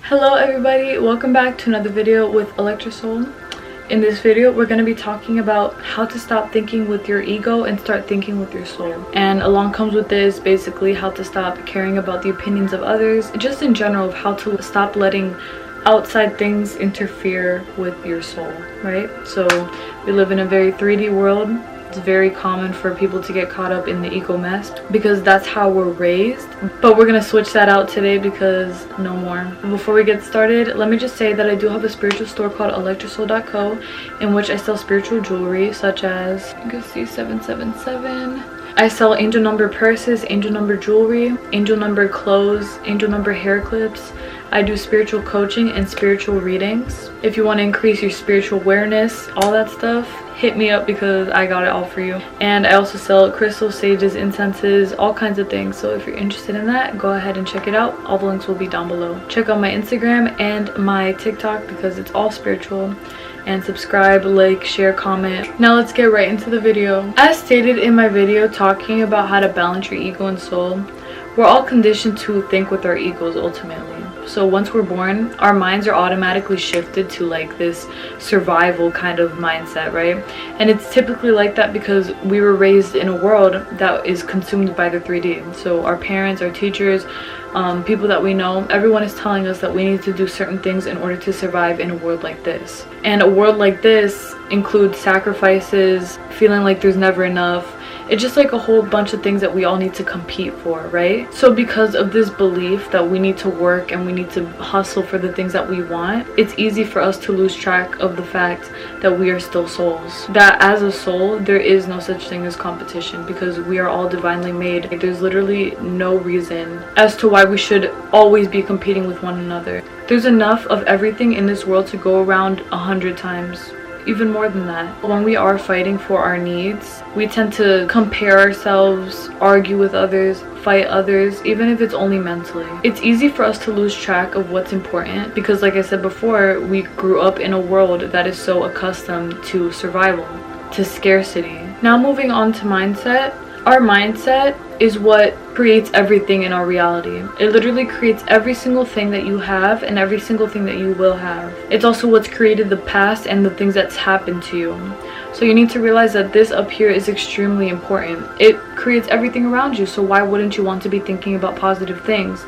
Hello everybody, welcome back to another video with ElectraSoul. In this video we're going to be talking about how to stop thinking with your ego and start thinking with your soul. And along comes with this basically how to stop caring about the opinions of others, just in general of how to stop letting outside things interfere with your soul, right? So we live in a very 3D world. It's very common for people to get caught up in the ego mess because that's how we're raised, but we're gonna switch that out today because no more. Before we get started, let me just say that I do have a spiritual store called ElectraSoul.co in which I sell spiritual jewelry such as, you can see 777. I sell angel number purses, angel number jewelry, angel number clothes, angel number hair clips. I do spiritual coaching and spiritual readings. If you want to increase your spiritual awareness, all that stuff, hit me up because I got it all for you. And I also sell crystals, sages, incenses, all kinds of things. So if you're interested in that, go ahead and check it out. All the links will be down below. Check out my Instagram and my TikTok because it's all spiritual. And subscribe, like, share, comment. Now let's get right into the video. As stated in my video talking about how to balance your ego and soul, we're all conditioned to think with our egos ultimately. So once we're born, our minds are automatically shifted to like this survival kind of mindset, right? And it's typically like that because we were raised in a world that is consumed by the 3D. So our parents, our teachers, people that we know, everyone is telling us that we need to do certain things in order to survive in a world like this. And a world like this includes sacrifices, feeling like there's never enough. It's just like a whole bunch of things that we all need to compete for, right? So because of this belief that we need to work and we need to hustle for the things that we want, it's easy for us to lose track of the fact that we are still souls. That as a soul, there is no such thing as competition because we are all divinely made. There's literally no reason as to why we should always be competing with one another. There's enough of everything in this world to go around 100 times. Even more than that. When we are fighting for our needs, we tend to compare ourselves, argue with others, fight others, even if it's only mentally. It's easy for us to lose track of what's important because, like I said before, we grew up in a world that is so accustomed to survival, to scarcity. Now moving on to mindset. Our mindset is what creates everything in our reality. It literally creates every single thing that you have and every single thing that you will have. It's also what's created the past and the things that's happened to you. So you need to realize that this up here is extremely important. It creates everything around you, so why wouldn't you want to be thinking about positive things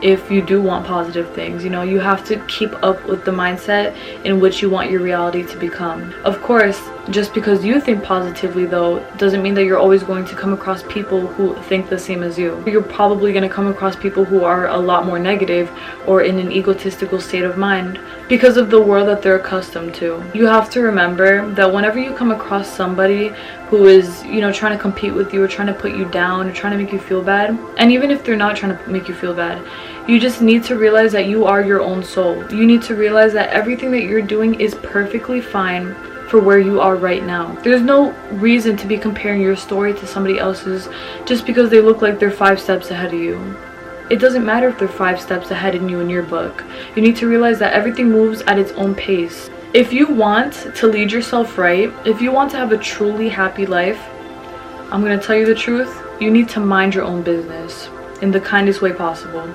if you do want positive things? You know, you have to keep up with the mindset in which you want your reality to become. Of course, just because you think positively though, doesn't mean that you're always going to come across people who think the same as you. You're probably going to come across people who are a lot more negative or in an egotistical state of mind because of the world that they're accustomed to. You have to remember that whenever you come across somebody who is, you know, trying to compete with you or trying to put you down or trying to make you feel bad, and even if they're not trying to make you feel bad, you just need to realize that you are your own soul. You need to realize that everything that you're doing is perfectly fine for where you are right now. There's no reason to be comparing your story to somebody else's just because they look like they're 5 steps ahead of you. It doesn't matter if they're 5 steps ahead of you in your book. You need to realize that everything moves at its own pace. If you want to lead yourself right, if you want to have a truly happy life, I'm going to tell you the truth, you need to mind your own business in the kindest way possible.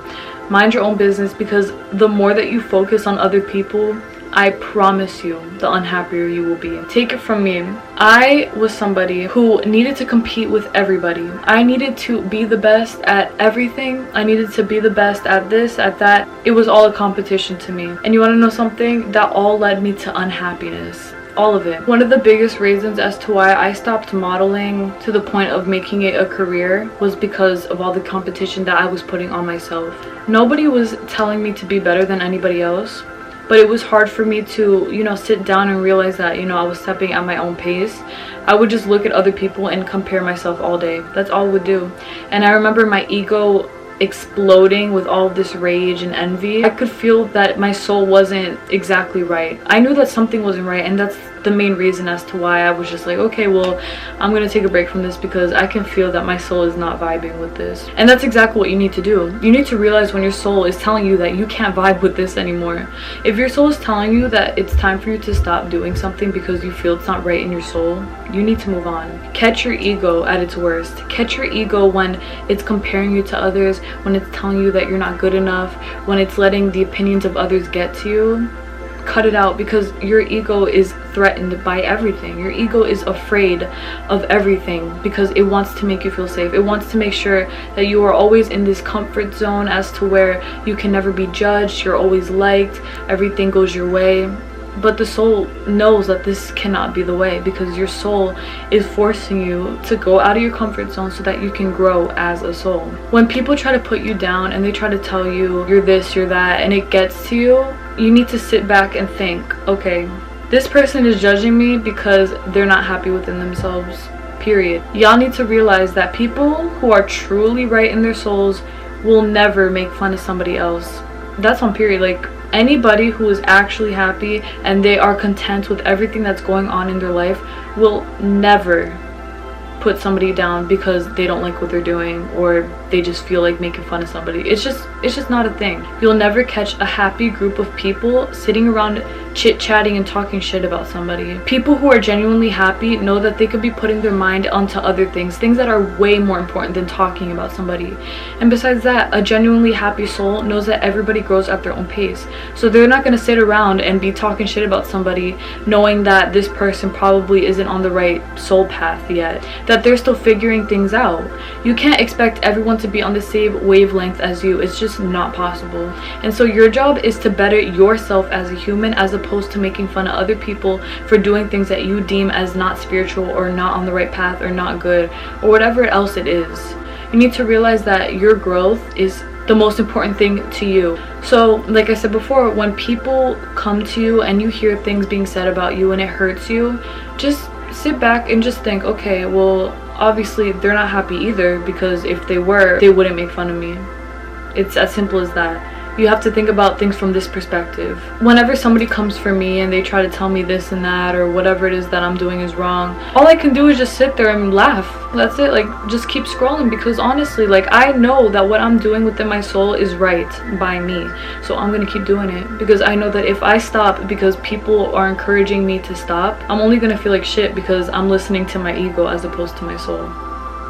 Mind your own business because the more that you focus on other people, I promise you, the unhappier you will be. Take it from me. I was somebody who needed to compete with everybody. I needed to be the best at everything. I needed to be the best at this, at that. It was all a competition to me. And you want to know something? That all led me to unhappiness. All of it. One of the biggest reasons as to why I stopped modeling to the point of making it a career was because of all the competition that I was putting on myself. Nobody was telling me to be better than anybody else. But it was hard for me to, you know, sit down and realize that, you know, I was stepping at my own pace. I would just look at other people and compare myself all day. That's all I would do. And I remember my ego exploding with all of this rage and envy. I could feel that my soul wasn't exactly right. I knew that something wasn't right, and that's the main reason as to why I was just like, okay, well, I'm gonna take a break from this because I can feel that my soul is not vibing with this. And that's exactly what you need to do. You need to realize when your soul is telling you that you can't vibe with this anymore. If your soul is telling you that it's time for you to stop doing something because you feel it's not right in your soul, you need to move on. Catch your ego at its worst. Catch your ego when it's comparing you to others, when it's telling you that you're not good enough, when it's letting the opinions of others get to you. Cut it out, because your ego is threatened by everything. Your ego is afraid of everything because it wants to make you feel safe. It wants to make sure that you are always in this comfort zone as to where you can never be judged, you're always liked, everything goes your way. But the soul knows that this cannot be the way, because your soul is forcing you to go out of your comfort zone so that you can grow as a soul. When people try to put you down and they try to tell you you're this, you're that, and it gets to you, you need to sit back and think, okay, this person is judging me because they're not happy within themselves, period. Y'all need to realize that people who are truly right in their souls will never make fun of somebody else. That's on period. Like, anybody who is actually happy and they are content with everything that's going on in their life will never put somebody down because they don't like what they're doing or they just feel like making fun of somebody. It's just not a thing. You'll never catch a happy group of people sitting around chit-chatting and talking shit about somebody. People who are genuinely happy know that they could be putting their mind onto other things that are way more important than talking about somebody. And besides that, a genuinely happy soul knows that everybody grows at their own pace. So they're not gonna sit around and be talking shit about somebody knowing that this person probably isn't on the right soul path yet, that they're still figuring things out. You can't expect everyone to be on the same wavelength as you. It's just not possible. And so your job is to better yourself as a human, as opposed to making fun of other people for doing things that you deem as not spiritual or not on the right path or not good or whatever else it is. You need to realize that your growth is the most important thing to you. So like I said before, when people come to you and you hear things being said about you and it hurts you, just sit back and just think, okay, well, obviously they're not happy either, because if they were, they wouldn't make fun of me. It's as simple as that. You have to think about things from this perspective. Whenever somebody comes for me and they try to tell me this and that or whatever it is that I'm doing is wrong, all I can do is just sit there and laugh. That's it. Like, just keep scrolling, because honestly, like, I know that what I'm doing within my soul is right by me. So I'm gonna keep doing it, because I know that if I stop because people are encouraging me to stop, I'm only gonna feel like shit because I'm listening to my ego as opposed to my soul.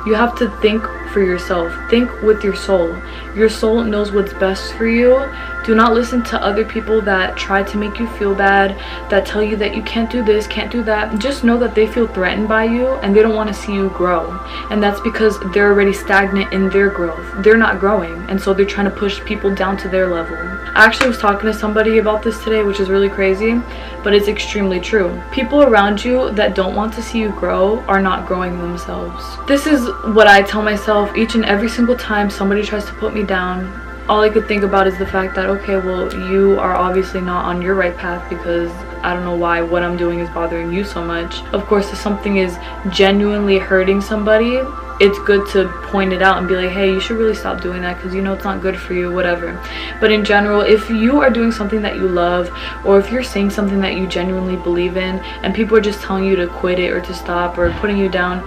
You have to think for yourself. Think with your soul. Your soul knows what's best for you. Do not listen to other people that try to make you feel bad, that tell you that you can't do this, can't do that. Just know that they feel threatened by you and they don't want to see you grow. And that's because they're already stagnant in their growth. They're not growing, and so they're trying to push people down to their level. I actually was talking to somebody about this today, which is really crazy, but it's extremely true. People around you that don't want to see you grow are not growing themselves. This is what I tell myself each and every single time somebody tries to put me down. All I could think about is the fact that, okay, well, you are obviously not on your right path, because I don't know why what I'm doing is bothering you so much. Of course, if something is genuinely hurting somebody, it's good to point it out and be like, hey, you should really stop doing that because you know it's not good for you, whatever. But in general, if you are doing something that you love, or if you're saying something that you genuinely believe in and people are just telling you to quit it or to stop or putting you down,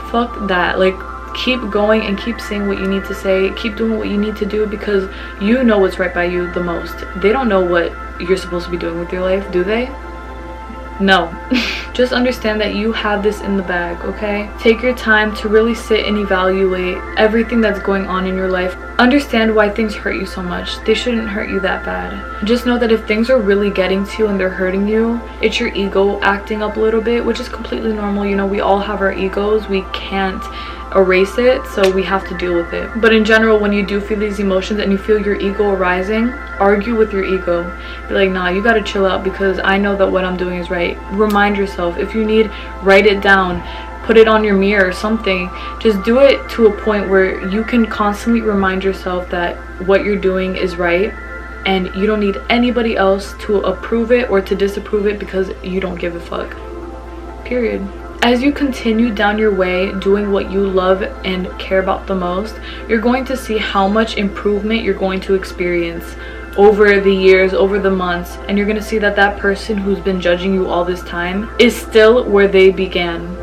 fuck that. Like, keep going and keep saying what you need to say. Keep doing what you need to do, because you know what's right by you the most. They don't know what you're supposed to be doing with your life, do they? No. Just understand that you have this in the bag, okay? Take your time to really sit and evaluate everything that's going on in your life. Understand why things hurt you so much. They shouldn't hurt you that bad. Just know that if things are really getting to you and they're hurting you, it's your ego acting up a little bit, which is completely normal. You know, we all have our egos. We can't erase it, so we have to deal with it. But in general, when you do feel these emotions and you feel your ego arising, argue with your ego. Be like, nah, you gotta chill out, because I know that what I'm doing is right. Remind yourself. If you need, write it down, put it on your mirror or something. Just do it to a point where you can constantly remind yourself that what you're doing is right, and you don't need anybody else to approve it or to disapprove it, because you don't give a fuck. Period. As you continue down your way doing what you love and care about the most, you're going to see how much improvement you're going to experience over the years, over the months, and you're gonna see that that person who's been judging you all this time is still where they began.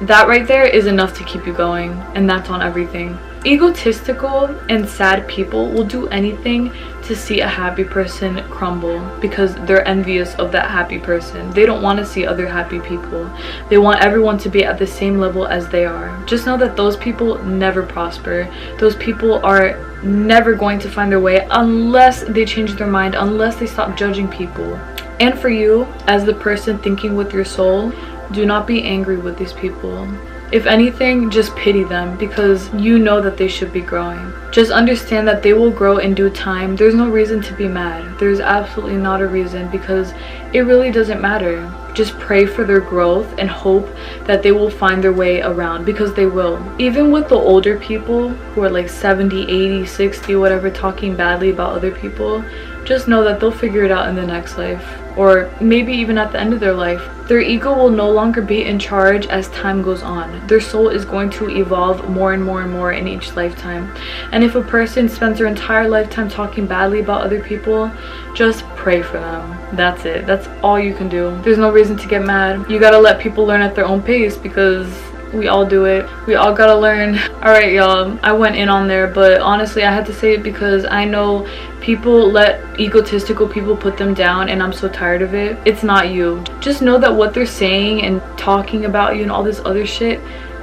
That right there is enough to keep you going, and that's on everything. Egotistical and sad people will do anything to see a happy person crumble because they're envious of that happy person. They don't want to see other happy people. They want everyone to be at the same level as they are. Just know that those people never prosper. Those people are never going to find their way unless they change their mind, unless they stop judging people. And for you, as the person thinking with your soul, do not be angry with these people. If anything, just pity them because you know that they should be growing. Just understand that they will grow in due time. There's no reason to be mad. There's absolutely not a reason because it really doesn't matter. Just pray for their growth and hope that they will find their way around because they will. Even with the older people who are like 70, 80, 60, whatever, talking badly about other people, just know that they'll figure it out in the next life, or maybe even at the end of their life. Their ego will no longer be in charge as time goes on. Their soul is going to evolve more and more and more in each lifetime. And if a person spends their entire lifetime talking badly about other people, just pray for them. That's it. That's all you can do. There's no reason to get mad. You gotta let people learn at their own pace because we all do it. We all gotta learn. Alright, y'all, I went in on there, but honestly I had to say it because I know people let egotistical people put them down and I'm so tired of it. It's not you. Just know that what they're saying and talking about you and all this other shit,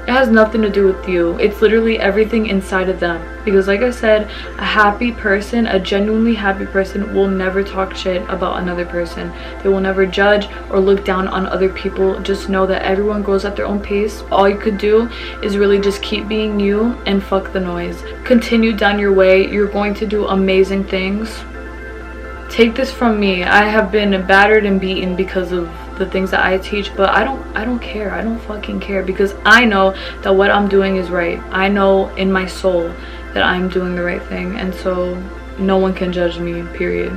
it has nothing to do with you. It's literally everything inside of them. Because like I said, a happy person, a genuinely happy person will never talk shit about another person. They will never judge or look down on other people. Just know that everyone grows at their own pace. All you could do is really just keep being you and fuck the noise. Continue down your way. You're going to do amazing things. Take this from me. I have been battered and beaten because of the things that I teach, but I don't care. I don't fucking care because I know that what I'm doing is right. I know in my soul that I'm doing the right thing, and so no one can judge me, period.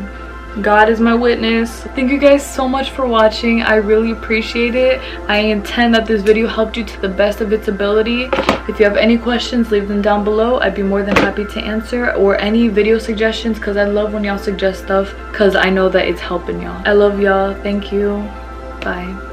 God is my witness. Thank you guys so much for watching. I really appreciate it. I intend that this video helped you to the best of its ability. If you have any questions, leave them down below. I'd be more than happy to answer, or any video suggestions, because I love when y'all suggest stuff because I know that it's helping y'all. I love y'all. Thank you. Bye.